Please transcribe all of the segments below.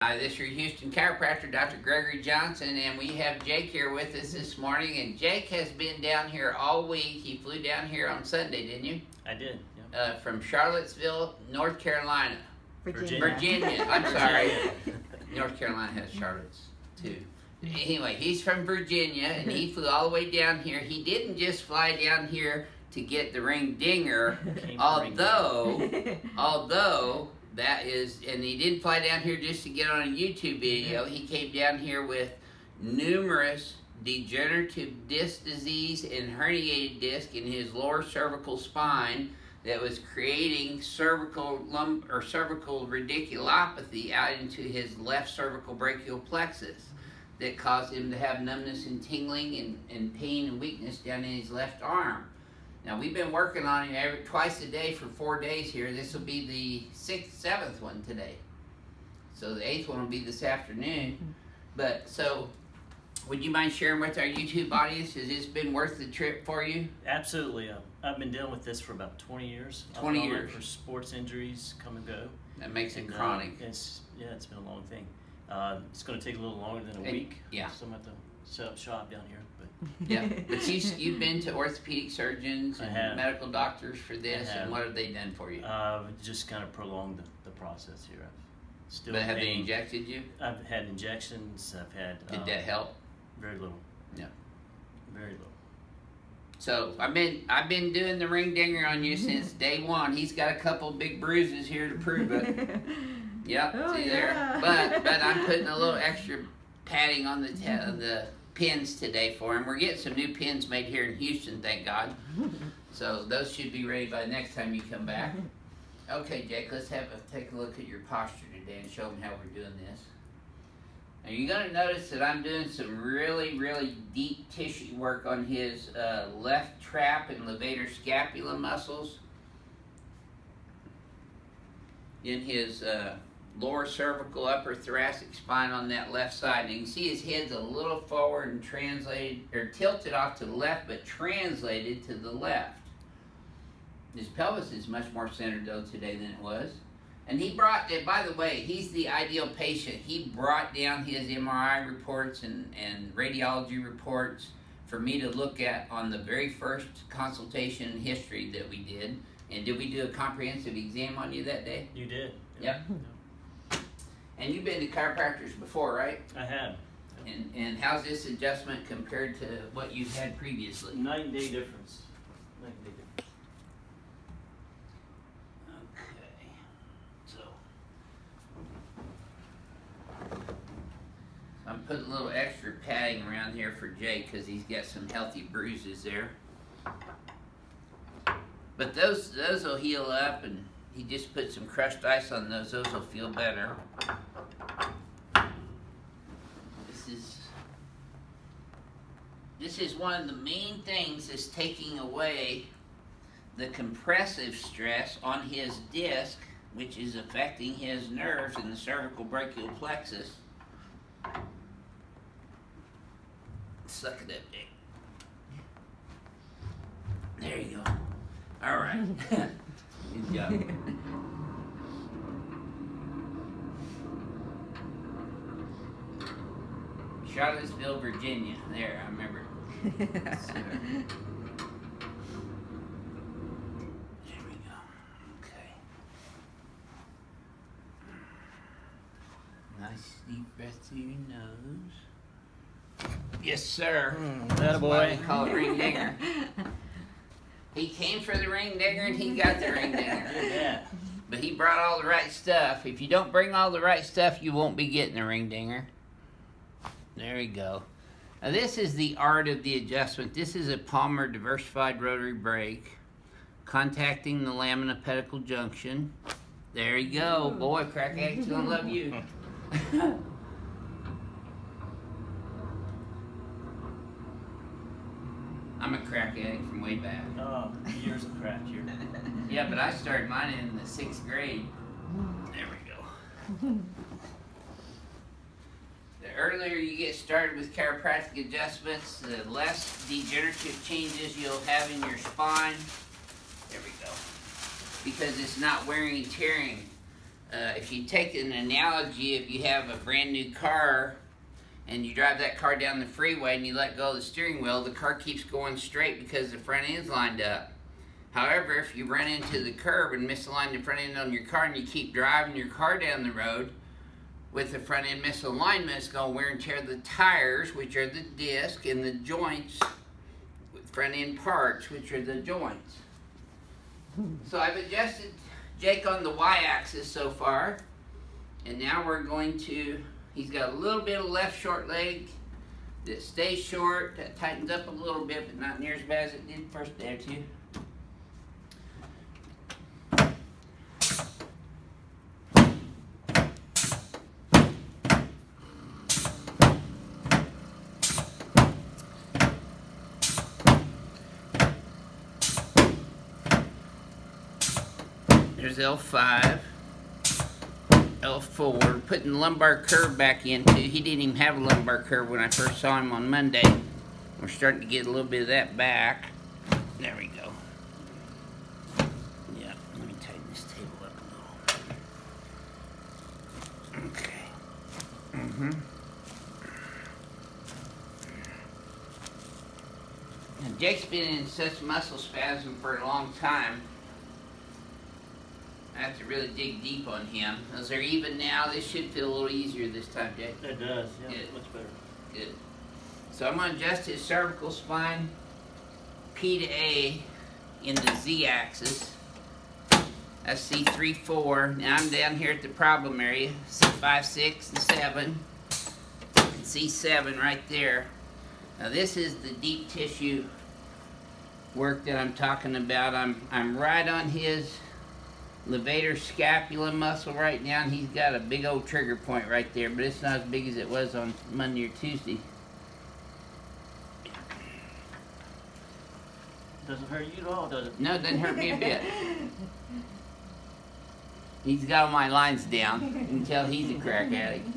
Hi, this is your Houston chiropractor, Dr. Gregory Johnson, and we have Jake here with us this morning. And Jake has been down here all week. He flew down here on Sunday, didn't you? I did. Yep. From Charlottesville, North Carolina. Virginia. I'm sorry. North Carolina has Charlottes too. Anyway, he's from Virginia, and he flew all the way down here. He didn't just fly down here to get the ring dinger, although that is, and he didn't fly down here just to get on a YouTube video. He came down here with numerous degenerative disc disease and herniated disc in his lower cervical spine that was creating cervical radiculopathy out into his left cervical brachial plexus that caused him to have numbness and tingling and pain and weakness down in his left arm. Now, we've been working on it twice a day for 4 days here. This will be the 7th one today. So the 8th one will be this afternoon. But, so, would you mind sharing with our YouTube audience? Has this been worth the trip for you? Absolutely. I've been dealing with this for about 20 years. 20 years. For sports injuries, come and go. That makes it chronic. It's been a long thing. It's going to take a little longer than a week. Yeah. So I'm going to have to set up shop down here. Yeah, but you've been to orthopedic surgeons and medical doctors for this, and what have they done for you? Just kind of prolonged the process here. But have they injected you? I've had injections. I've had. Did that help? Very little. Yeah. Very little. So I've been doing the ring dinger on you since day one. He's got a couple big bruises here to prove it. Yep, see there. But I'm putting a little extra padding on the pins today for him. We're getting some new pins made here in Houston, thank God. So those should be ready by the next time you come back. Okay, Jake, let's take a look at your posture today and show them how we're doing this. Now you're going to notice that I'm doing some really, really deep tissue work on his left trap and levator scapula muscles in his lower cervical, upper thoracic spine on that left side. And you can see his head's a little forward and tilted off to the left, but translated to the left. His pelvis is much more centered though today than it was. And he brought, by the way, he's the ideal patient. He brought down his MRI reports and radiology reports for me to look at on the very first consultation history that we did. And did we do a comprehensive exam on you that day? You did. Yep. And you've been to chiropractors before, right? I have. And how's this adjustment compared to what you've had previously? Night and day difference. Night and day difference. Okay. So I'm putting a little extra padding around here for Jake because he's got some healthy bruises there. But those will heal up, and he just put some crushed ice on those. Those will feel better. This is one of the main things that's taking away the compressive stress on his disc, which is affecting his nerves in the cervical brachial plexus. Suck it up, Dick. There you go. All right. Good job. Charlottesville, Virginia. There, I remember. There we go. Okay. Nice deep breath through your nose. Yes, sir. That boy. We call it ring dinger. He came for the ring dinger and he got the ring dinger. Yeah. But he brought all the right stuff. If you don't bring all the right stuff, you won't be getting the ring dinger. There we go. Now this is the art of the adjustment. This is a Palmer diversified rotary brake, contacting the lamina pedicle junction. There you go. Boy, crack addict's gonna love you. I'm a crack addict from way back. Oh, years of crack here. Yeah, but I started mine in the 6th grade. There we go. The earlier you get started with chiropractic adjustments, the less degenerative changes you'll have in your spine. There we go. Because it's not wearing and tearing if you take an analogy, if you have a brand new car and you drive that car down the freeway and you let go of the steering wheel, the car keeps going straight because the front end's lined up. However, if you run into the curb and misalign the front end on your car and you keep driving your car down the road with the front end misalignment, it's going to wear and tear the tires, which are the disc, and the joints, with front end parts, which are the joints. So I've adjusted Jake on the y-axis so far, and now we're going to, he's got a little bit of left short leg that stays short, that tightens up a little bit, but not near as bad as it did the first day or two. There's L5, L4, putting the lumbar curve back into. He didn't even have a lumbar curve when I first saw him on Monday. We're starting to get a little bit of that back. There we go. Yeah, let me tighten this table up a little. Okay. And Jake's been in such muscle spasm for a long time. I have to really dig deep on him. Those are even now. This should feel a little easier this time, Jake. It does, yeah, Good. much better. Good. So I'm going to adjust his cervical spine, P to A, in the Z-axis. That's C3, 4. Now I'm down here at the problem area, C5, 6, and 7. And C7 right there. Now this is the deep tissue work that I'm talking about. I'm right on his levator scapula muscle right now, and he's got a big old trigger point right there, but it's not as big as it was on Monday or Tuesday. Doesn't hurt you at all, does it? No, it doesn't hurt me a bit. He's got all my lines down. You can tell he's a crack addict.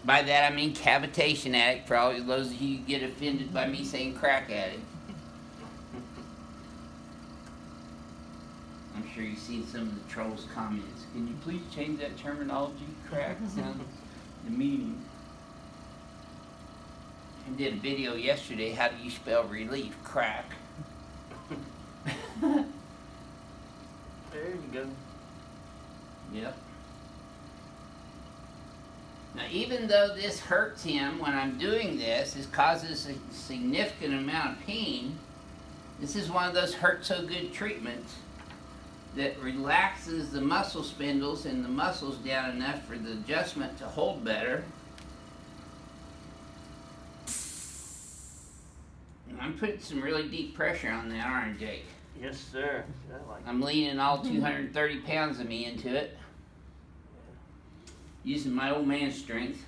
By that I mean cavitation addict, for all those of you who get offended by me saying crack addict. I'm sure you've seen some of the trolls' comments. Can you please change that terminology? Crack sounds demeaning. I did a video yesterday, how do you spell relief? Crack. There you go. Yep. Now even though this hurts him when I'm doing this, this causes a significant amount of pain, this is one of those hurt so good treatments that relaxes the muscle spindles and the muscles down enough for the adjustment to hold better. And I'm putting some really deep pressure on that, aren't I, Jake? Yes, sir. I'm leaning all 230 pounds of me into it, using my old man strength.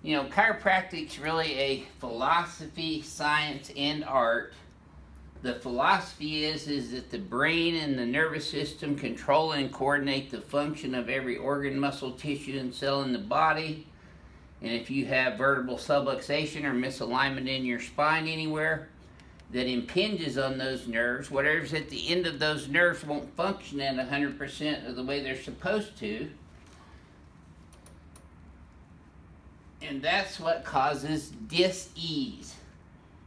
You know, chiropractic's really a philosophy, science, and art. The philosophy is that the brain and the nervous system control and coordinate the function of every organ, muscle, tissue, and cell in the body. And if you have vertebral subluxation or misalignment in your spine anywhere that impinges on those nerves, whatever's at the end of those nerves won't function at 100% of the way they're supposed to. And that's what causes dis-ease.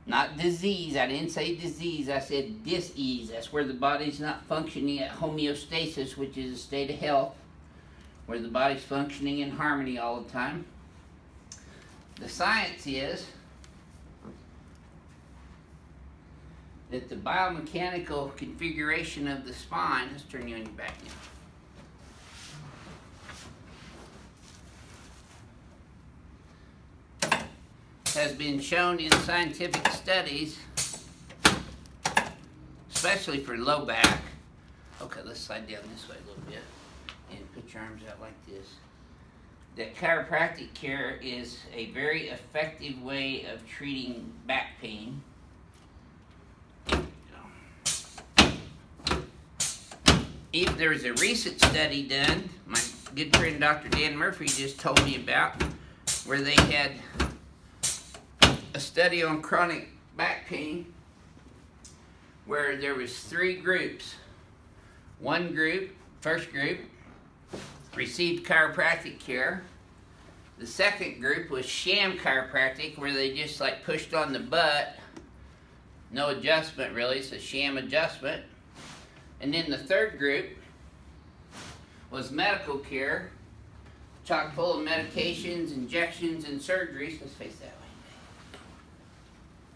Not disease. I didn't say disease. I said dis-ease. That's where the body's not functioning at homeostasis, which is a state of health, where the body's functioning in harmony all the time. The science is that the biomechanical configuration of the spine, let's turn you on your back now. Has been shown in scientific studies, especially for low back. Okay, let's slide down this way a little bit and put your arms out like this. That chiropractic care is a very effective way of treating back pain. If there was a recent study done, my good friend Dr. Dan Murphy just told me about, where they had a study on chronic back pain, where there was 3 groups. One group, first group, received chiropractic care. The second group was sham chiropractic, where they just like pushed on the butt. No adjustment really, it's a sham adjustment. And then the third group was medical care, chock full of medications, injections, and surgeries. Let's face that way.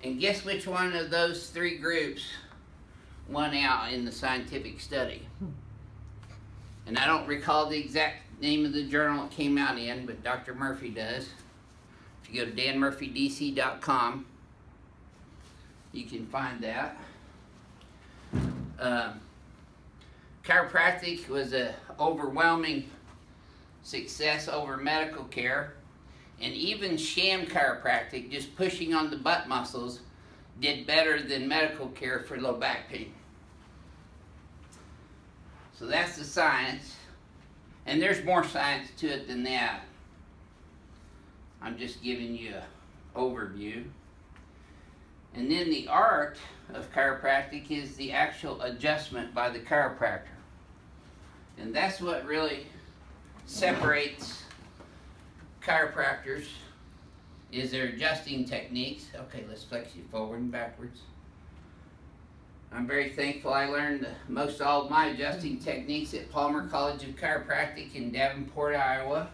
And guess which one of those 3 groups won out in the scientific study? And I don't recall the exact name of the journal it came out in, but Dr. Murphy does. If you go to danmurphydc.com, you can find that. Chiropractic was an overwhelming success over medical care, and even sham chiropractic, just pushing on the butt muscles, did better than medical care for low back pain. So that's the science, and there's more science to it than that. I'm just giving you an overview. And then the art of chiropractic is the actual adjustment by the chiropractor. And that's what really separates chiropractors, is their adjusting techniques. Okay, let's flex you forward and backwards. I'm very thankful I learned most all of my adjusting techniques at Palmer College of Chiropractic in Davenport, Iowa,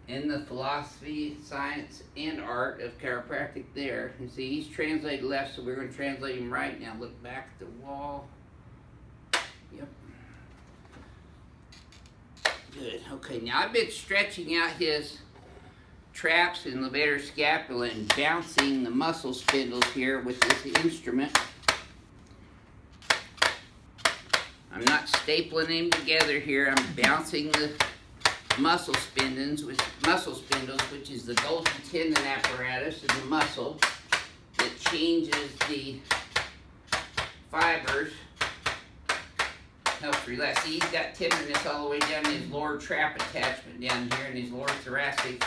in the philosophy, science, and art of chiropractic there. You see, he's translated left, so we're going to translate him right. Now look back at the wall. Yep. Good. Okay, now I've been stretching out his traps and levator scapula and bouncing the muscle spindles here with this instrument. I'm not stapling them together here. I'm bouncing the muscle spindles, which is the Golgi tendon apparatus in the muscle that changes the fibers, helps relax. See, he's got tenderness all the way down in his lower trap attachment down here in his lower thoracic.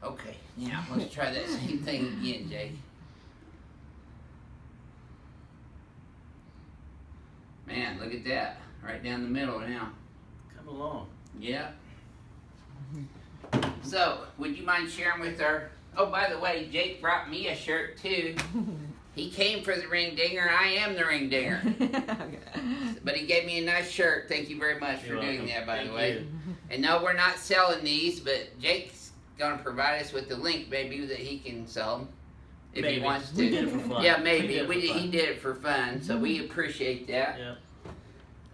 Okay, now let's try that same thing again, Jake. Man, look at that. Right down the middle now. Come along. Yeah. So, would you mind sharing with our... Oh, by the way, Jake brought me a shirt, too. He came for the ring dinger. I am the ring dinger. But he gave me a nice shirt. Thank you very much for doing that, by the way. And no, we're not selling these, but Jake's going to provide us with the link, maybe, that he can sell them if he wants to. We did it for fun. Yeah, maybe. He did it for fun, so we appreciate that.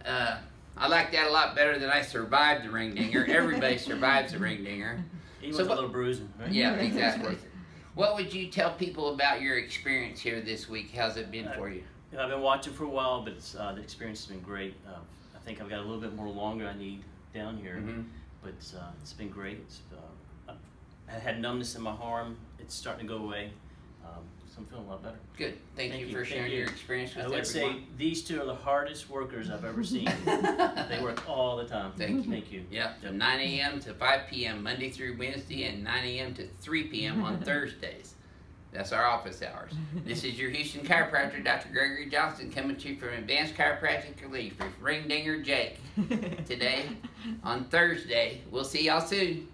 Yeah. I like that a lot better than I survived the ring dinger. Everybody survives the ring dinger. Even with a little bruising, right? Yeah, exactly. What would you tell people about your experience here this week? How's it been for you? I've been watching for a while, but it's, the experience has been great. I think I've got a little bit more longer I need down here, but it's been great. I had numbness in my arm. It's starting to go away. So I'm feeling a lot better. Good. Thank you for sharing your experience with everyone. I would say these two are the hardest workers I've ever seen. They work all the time. Thank you. Thank you. Yeah, from 9 a.m. to 5 p.m. Monday through Wednesday, and 9 a.m. to 3 p.m. on Thursdays. That's our office hours. This is your Houston chiropractor, Dr. Gregory Johnson, coming to you from Advanced Chiropractic Relief with Ring Dinger Jake. Today, on Thursday. We'll see y'all soon.